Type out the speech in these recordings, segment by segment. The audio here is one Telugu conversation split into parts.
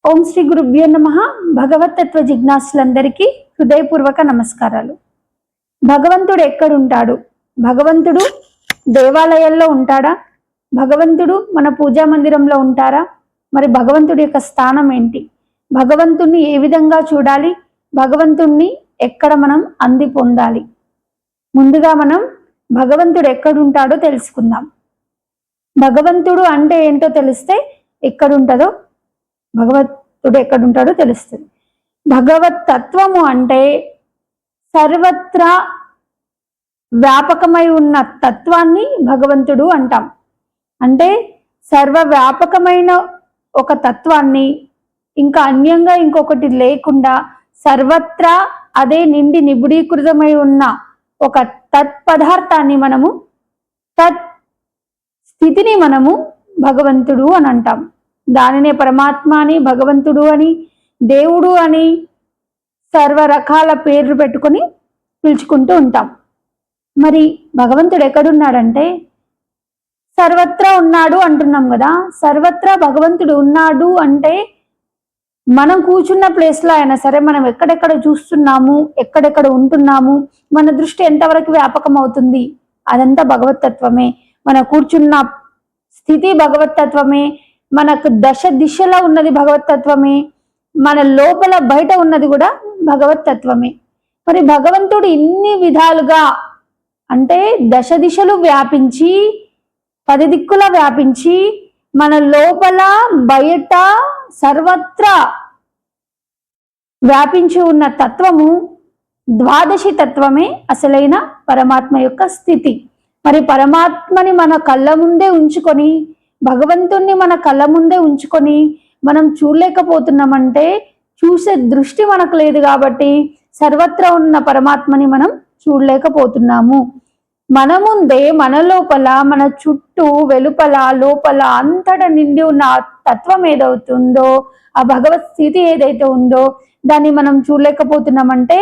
ఓం శ్రీ గురుభ్యో నమః. భగవతత్వ జిజ్ఞాసులందరికీ హృదయపూర్వక నమస్కారాలు. భగవంతుడు ఎక్కడుంటాడు? భగవంతుడు దేవాలయాల్లో ఉంటాడా? భగవంతుడు మన పూజా మందిరంలో ఉంటారా? మరి భగవంతుడి యొక్క స్థానం ఏంటి? భగవంతుణ్ణి ఏ విధంగా చూడాలి? భగవంతుణ్ణి ఎక్కడ మనం అంది పొందాలి? ముందుగా మనం భగవంతుడు ఎక్కడుంటాడో తెలుసుకుందాం. భగవంతుడు అంటే ఏంటో తెలిస్తే ఎక్కడుంటుందో భగవంతుడు ఎక్కడుంటాడో తెలుస్తుంది. భగవత్ తత్వము అంటే సర్వత్రా వ్యాపకమై ఉన్న తత్వాన్ని భగవంతుడు అంటాం. అంటే సర్వవ్యాపకమైన ఒక తత్వాన్ని, ఇంకా అన్యంగా ఇంకొకటి లేకుండా సర్వత్రా అదే నిండి నిబిడీకృతమై ఉన్న ఒక తత్పదార్థాన్ని మనము, తత్ స్థితిని మనము భగవంతుడు అని అంటాం. దానినే పరమాత్మ అని, భగవంతుడు అని, దేవుడు అని సర్వ రకాల పేర్లు పెట్టుకొని పిలుచుకుంటూ ఉంటాం. మరి భగవంతుడు ఎక్కడున్నాడంటే సర్వత్రా ఉన్నాడు అంటున్నాం కదా. సర్వత్రా భగవంతుడు ఉన్నాడు అంటే మనం కూర్చున్న ప్లేస్లో అయినా సరే, మనం ఎక్కడెక్కడ చూస్తున్నాము, ఎక్కడెక్కడ ఉంటున్నాము, మన దృష్టి ఎంతవరకు వ్యాపకం అవుతుంది, అదంతా భగవతత్వమే. మన కూర్చున్న స్థితి భగవతత్వమే, మనకు దశ దిశలో ఉన్నది భగవతత్వమే, మన లోపల బయట ఉన్నది కూడా భగవతత్వమే. మరి భగవంతుడు ఇన్ని విధాలుగా అంటే దశ దిశలు వ్యాపించి, 10 దిక్కుల వ్యాపించి, మన లోపల బయట సర్వత్రా వ్యాపించి ఉన్న తత్వము ద్వాదశి తత్వమే అసలైన పరమాత్మ యొక్క స్థితి. మరి పరమాత్మని మన కళ్ళ ముందే ఉంచుకొని, భగవంతుణ్ణి మన కళ్ళ ముందే ఉంచుకొని మనం చూడలేకపోతున్నామంటే చూసే దృష్టి మనకు లేదు కాబట్టి సర్వత్రా ఉన్న పరమాత్మని మనం చూడలేకపోతున్నాము. మన ముందే, మన లోపల, మన చుట్టూ, వెలుపల, లోపల అంతటా నిండి ఉన్న తత్వం ఏదవుతుందో, ఆ భగవత్ స్థితి ఏదైతే ఉందో దాన్ని మనం చూడలేకపోతున్నామంటే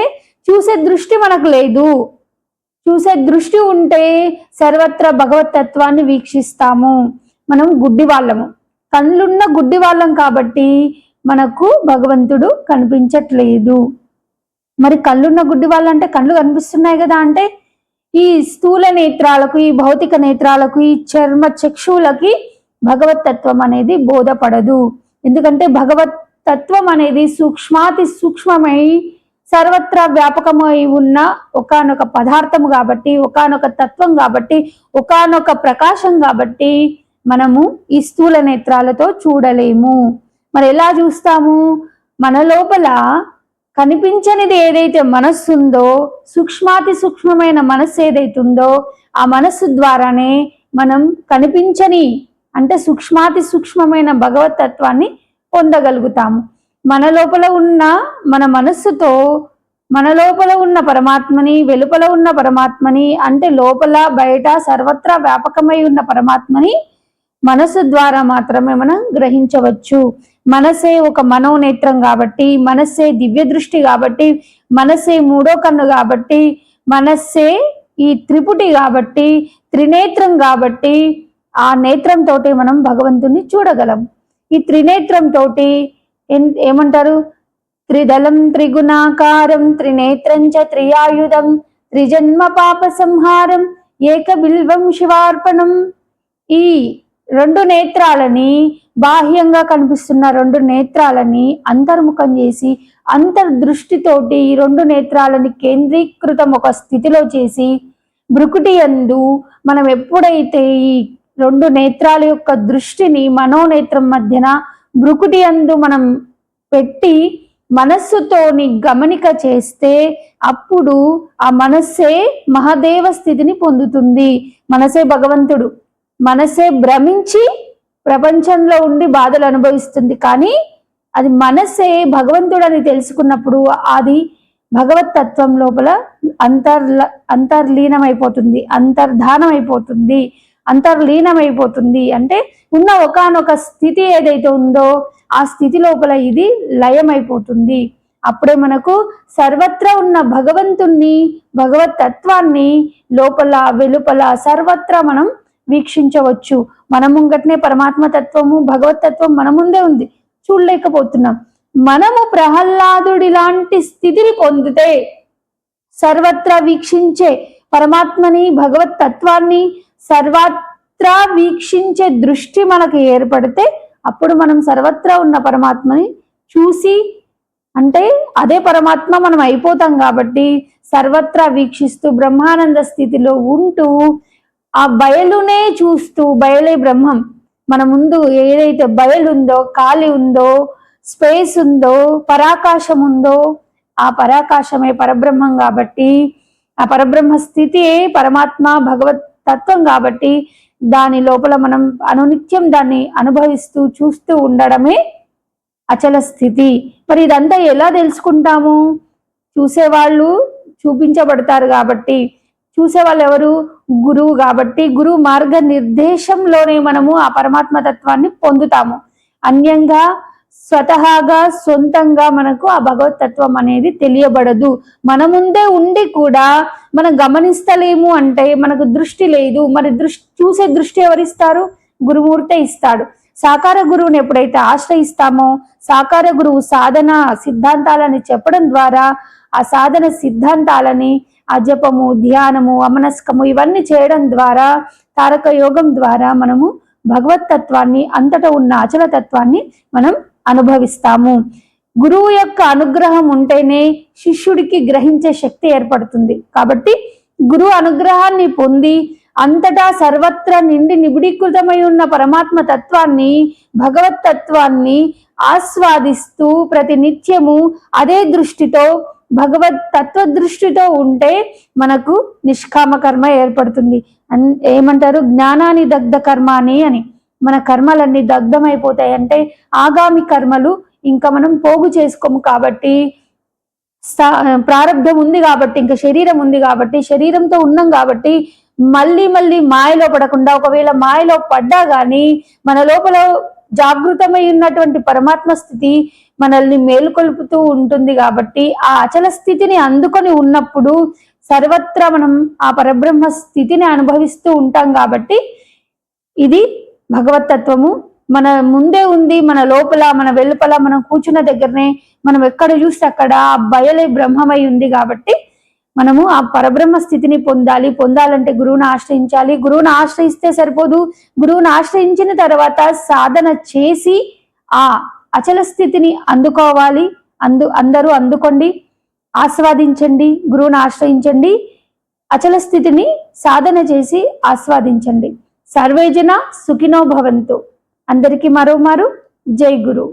చూసే దృష్టి మనకు లేదు. చూసే దృష్టి ఉంటే సర్వత్రా భగవత్ తత్వాన్ని వీక్షిస్తాము. మనం గుడ్డి వాళ్ళము, కళ్ళున్న గుడ్డి వాళ్ళం కాబట్టి మనకు భగవంతుడు కనిపించట్లేదు. మరి కళ్ళున్న గుడ్డి వాళ్ళంటే కళ్ళు కనిపిస్తున్నాయి కదా అంటే ఈ స్థూల నేత్రాలకు, ఈ భౌతిక నేత్రాలకు, ఈ చర్మ చక్షువులకి భగవత్ తత్వం అనేది బోధపడదు. ఎందుకంటే భగవత్ తత్వం అనేది సూక్ష్మాతి సూక్ష్మమై సర్వత్రా వ్యాపకమై ఉన్న ఒకానొక పదార్థము కాబట్టి, ఒకానొక తత్వం కాబట్టి, ఒకానొక ప్రకాశం కాబట్టి మనము ఈ స్థూల నేత్రాలతో చూడలేము. మరి ఎలా చూస్తాము? మన లోపల కనిపించనిది ఏదైతే మనస్సు ఉందో, సూక్ష్మాతి సూక్ష్మమైన మనస్సు ఏదైతుందో ఆ మనస్సు ద్వారానే మనం కనిపించని అంటే సూక్ష్మాతి సూక్ష్మమైన భగవత్ తత్వాన్ని పొందగలుగుతాము. మన లోపల ఉన్న మన మనస్సుతో మన లోపల ఉన్న పరమాత్మని, వెలుపల ఉన్న పరమాత్మని, అంటే లోపల బయట సర్వత్రా వ్యాపకమై ఉన్న పరమాత్మని మనసు ద్వారా మాత్రమే మనం గ్రహించవచ్చు. మనసే ఒక మనోనేత్రం కాబట్టి, మనస్సే దివ్య దృష్టి కాబట్టి, మనస్సే 3వ కన్ను కాబట్టి, మనస్సే ఈ త్రిపుటి కాబట్టి, త్రినేత్రం కాబట్టి ఆ నేత్రంతో మనం భగవంతుని చూడగలం. ఈ త్రినేత్రంతో ఏమంటారు? త్రిదళం త్రిగుణాకారం త్రినేత్రం చ త్రియాయుధం త్రిజన్మ పాప సంహారం ఏక బిల్వం శివార్పణం. ఈ 2 నేత్రాలని, బాహ్యంగా కనిపిస్తున్న 2 నేత్రాలని అంతర్ముఖం చేసి అంతర్దృష్టితోటి ఈ 2 నేత్రాలని కేంద్రీకృతం ఒక స్థితిలో చేసి భృకుటి యందు మనం ఎప్పుడైతే ఈ 2 నేత్రాల యొక్క దృష్టిని మనోనేత్రం మధ్యన భృకుటి యందు మనం పెట్టి మనస్సుతోని గమనిక చేస్తే అప్పుడు ఆ మనస్సే మహాదేవ స్థితిని పొందుతుంది. మనసే భగవంతుడు. మనసే భ్రమించి ప్రపంచంలో ఉండి బాధలు అనుభవిస్తుంది. కానీ అది మనసే భగవంతుడు అని తెలుసుకున్నప్పుడు అది భగవత్ తత్వం లోపల అంతర్లీనమైపోతుంది, అంతర్ధానమైపోతుంది, అంతర్లీనమైపోతుంది. అంటే ఉన్న ఒకానొక స్థితి ఏదైతే ఉందో ఆ స్థితి లోపల ఇది లయమైపోతుంది. అప్పుడే మనకు సర్వత్రా ఉన్న భగవంతుణ్ణి, భగవత్ తత్వాన్ని లోపల వెలుపల సర్వత్రా మనం వీక్షించవచ్చు. మన ముంగట్నే పరమాత్మ తత్వము, భగవత్ తత్వం మన ముందే ఉంది. చూడలేకపోతున్నాం. మనము ప్రహ్లాదుడి లాంటి స్థితిని పొందితే, సర్వత్రా వీక్షించే పరమాత్మని, భగవత్ తత్వాన్ని సర్వత్రా వీక్షించే దృష్టి మనకు ఏర్పడితే అప్పుడు మనం సర్వత్రా ఉన్న పరమాత్మని చూసి, అంటే అదే పరమాత్మ మనం అయిపోతాం కాబట్టి సర్వత్రా వీక్షిస్తూ బ్రహ్మానంద స్థితిలో ఉంటూ ఆ బయలునే చూస్తూ, బయలే బ్రహ్మం, మన ముందు ఏదైతే బయలుందో, ఖాళీ ఉందో, స్పేస్ ఉందో, పరాకాశం ఉందో, ఆ పరాకాశమే పరబ్రహ్మం కాబట్టి, ఆ పరబ్రహ్మ స్థితి పరమాత్మ భగవత్ తత్వం కాబట్టి దాని లోపల మనం అనునిత్యం దాన్ని అనుభవిస్తూ చూస్తూ ఉండడమే అచల స్థితి. మరి ఇదంతా ఎలా తెలుసుకుంటాము? చూసేవాళ్ళు చూపించబడతారు కాబట్టి, చూసేవాళ్ళు ఎవరు? గురువు కాబట్టి గురువు మార్గ నిర్దేశంలోనే మనము ఆ పరమాత్మ తత్వాన్ని పొందుతాము. అన్యంగా స్వతహాగా సొంతంగా మనకు ఆ భగవతత్వం అనేది తెలియబడదు. మన ముందే ఉండి కూడా మనం గమనిస్తలేము అంటే మనకు దృష్టి లేదు. మరి చూసే దృష్టి ఎవరిస్తారు? గురుమూర్తే ఇస్తాడు. సాకార గురువుని ఎప్పుడైతే ఆశ్రయిస్తామో, సాకార గురువు సాధన సిద్ధాంతాలని చెప్పడం ద్వారా ఆ సాధన సిద్ధాంతాలని, ఆ జపము, ధ్యానము, అమనస్కము ఇవన్నీ చేయడం ద్వారా, తారక యోగం ద్వారా మనము భగవతత్వాన్ని, అంతటా ఉన్న అచల తత్వాన్ని మనం అనుభవిస్తాము. గురువు యొక్క అనుగ్రహం ఉంటేనే శిష్యుడికి గ్రహించే శక్తి ఏర్పడుతుంది. కాబట్టి గురువు అనుగ్రహాన్ని పొంది అంతటా సర్వత్రా నిండి నిబిడీకృతమై ఉన్న పరమాత్మ తత్వాన్ని, భగవత్ తత్వాన్ని ఆస్వాదిస్తూ ప్రతి నిత్యము అదే దృష్టితో, భగవత్ తత్వ దృష్టితో ఉంటే మనకు నిష్కామ కర్మ ఏర్పడుతుంది. ఏమంటారు? జ్ఞానాన్ని దగ్ధ కర్మాని అని. మన కర్మలన్నీ దగ్ధమైపోతాయి. అంటే ఆగామి కర్మలు ఇంకా మనం పోగు చేసుకోము కాబట్టి, ప్రారంధం ఉంది కాబట్టి, ఇంకా శరీరం ఉంది కాబట్టి, శరీరంతో ఉన్నాం కాబట్టి మళ్ళీ మళ్ళీ మాయలో పడకుండా, ఒకవేళ మాయలో పడ్డా గానీ మన లోపల జాగృతమై ఉన్నటువంటి పరమాత్మ స్థితి మనల్ని మేలుకొల్పుతూ ఉంటుంది. కాబట్టి ఆ అచల స్థితిని అందుకొని ఉన్నప్పుడు సర్వత్రా మనం ఆ పరబ్రహ్మ స్థితిని అనుభవిస్తూ ఉంటాం. కాబట్టి ఇది భగవతత్వము మన ముందే ఉంది, మన లోపల, మన వెలుపల, మనం కూర్చున్న దగ్గరనే, మనం ఎక్కడ చూస్తే అక్కడ ఆ బయలే బ్రహ్మమై ఉంది. కాబట్టి మనము ఆ పరబ్రహ్మ స్థితిని పొందాలంటే గురువుని ఆశ్రయించాలి. గురువుని ఆశ్రయిస్తే సరిపోదు, గురువుని ఆశ్రయించిన తర్వాత సాధన చేసి ఆ అచల స్థితిని అందుకోవాలి. అందరూ అందుకోండి, ఆస్వాదించండి, గురువుని ఆశ్రయించండి, అచల స్థితిని సాధన చేసి ఆస్వాదించండి. సర్వేజన సుఖినో భవంతు. అందరికీ మరోమారు జై గురు.